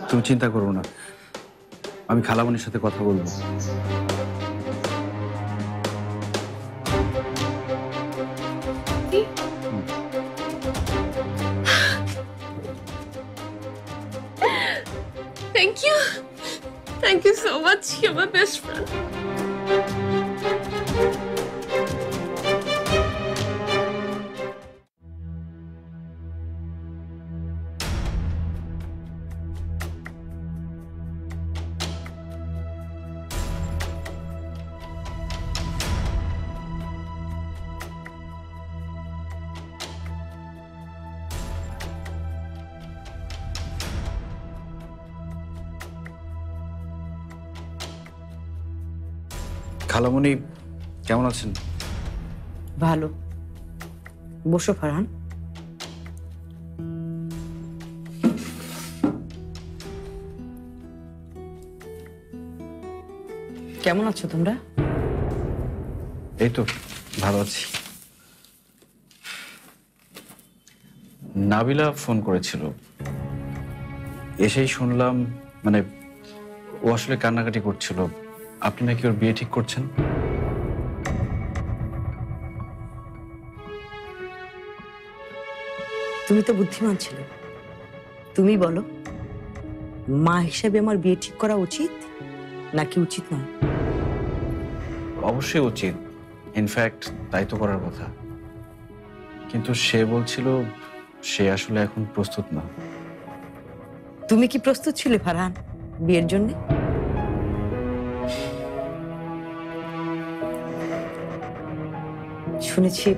তুমি চিন্তা করো না, আমি খালামণির সাথে কথা বলবো। Thank you so much. You're my best friend. খালামণি কেমন আছেন? ভালো। বসো ফারহান। কেমন আছো তোমরা? এই তো ভালো আছি। নাবিলা ফোন করেছিল, এসেই শুনলাম মানে ও আসলে কান্নাকাটি করছিল। আপনি নাকি ওর বিয়ে ঠিক করছেন? তুমি তো বুদ্ধিমান ছিলে, তুমি বলো মা হিসেবে আমার বিয়ে ঠিক করা উচিত নাকি উচিত নয়? অবশ্যই উচিত, ইনফ্যাক্ট তাই তো করার কথা। কিন্তু সে বলছিল সে আসলে এখন প্রস্তুত না। তুমি কি প্রস্তুত ছিলে ফারহান বিয়ের জন্য? শুনেছি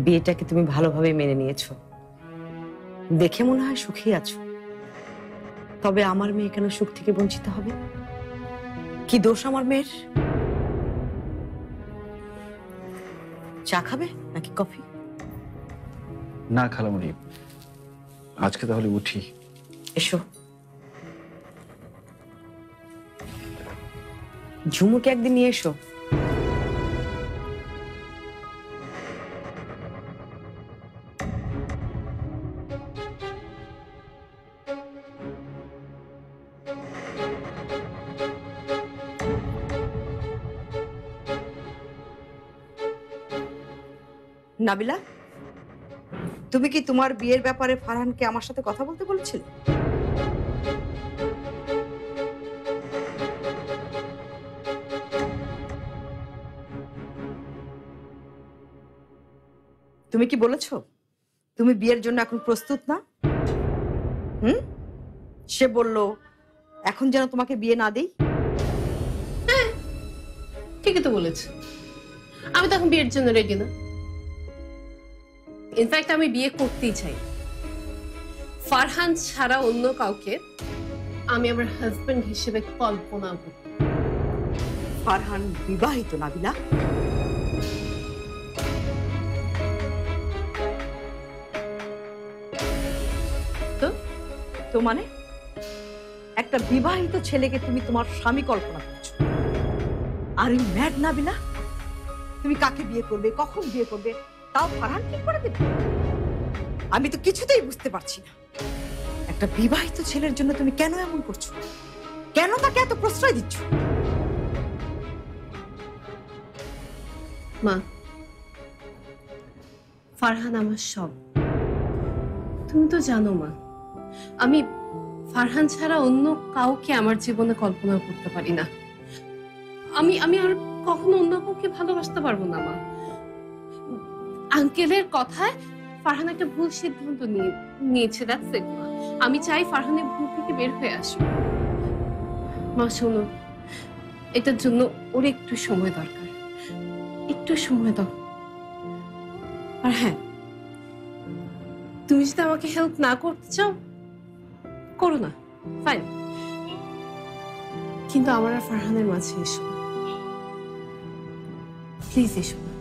বিয়েটাকে তুমি ভালোভাবে মেনে নিয়েছো, দেখে মনে হয় সুখী আছো। তবে আমার মেয়ে কেন সুখ থেকে বঞ্চিত হবে? কি দোষ আমার মেয়ের? চা খাবে নাকি কফি? না খালামণি, আজকে তাহলে উঠি। এসো। ঝুমুকে একদিন নিয়ে এসো। নাবিলা, তুমি কি তোমার বিয়ের ব্যাপারে ফারহানকে আমার সাথে কথা বলতে বলেছিলে? তুমি কি বলেছো তুমি বিয়ের জন্য এখন প্রস্তুত না? সে বলল এখন যেন তোমাকে বিয়ে না দেই। হ্যাঁ, ঠিকই তো বলেছে। আমি তো এখন বিয়ের জন্য রেডি না। ইনফ্যাক্ট আমি বিয়ে করতেই চাই। ফারহান ছাড়া অন্য কাউকে আমি আমার হাজবেন্ড হিসেবে কল্পনা করি। ফারহান বিবাহিত নাবিলা। তো তো মানে একটা বিবাহিত ছেলেকে তুমি তোমার স্বামী কল্পনা করছো? আর এই ম্যাড নাবিলা, তুমি কাকে বিয়ে করবে, কখন বিয়ে করবে তাও ফারহান ঠিক করে দেবে? আমি তো কিছুতেই বুঝতে পারছি না, একটা বিবাহিত ছেলের জন্য তুমি কেন এমন করছো? কেন তাকে এত প্রশ্রয় দিচ্ছ? মা, ফারহান আমার সব। তুমি তো জানো মা, আমি ফারহান ছাড়া অন্য কাউকে আমার জীবনে কল্পনা করতে পারি না। আমি আমি আর কখনো অন্য কাউকে ভালোবাসতে পারবো না মা। আঙ্কেলের কথায় ফারহান একটা ভুল সিদ্ধান্ত নিয়েছে। দ্যাটস ইট মা। আমি চাই ফারহানের ভুল থেকে বের হয়ে আসুক। মা শোনো, এটার জন্য ওর একটু সময় দরকার, একটু সময় দাও। আর হ্যাঁ, তুমি যদি আমাকে হেল্প না করতে চাও করো না, ফাইন, কিন্তু আমার আর ফারহানের মাঝে এসো, প্লিজ এসো না।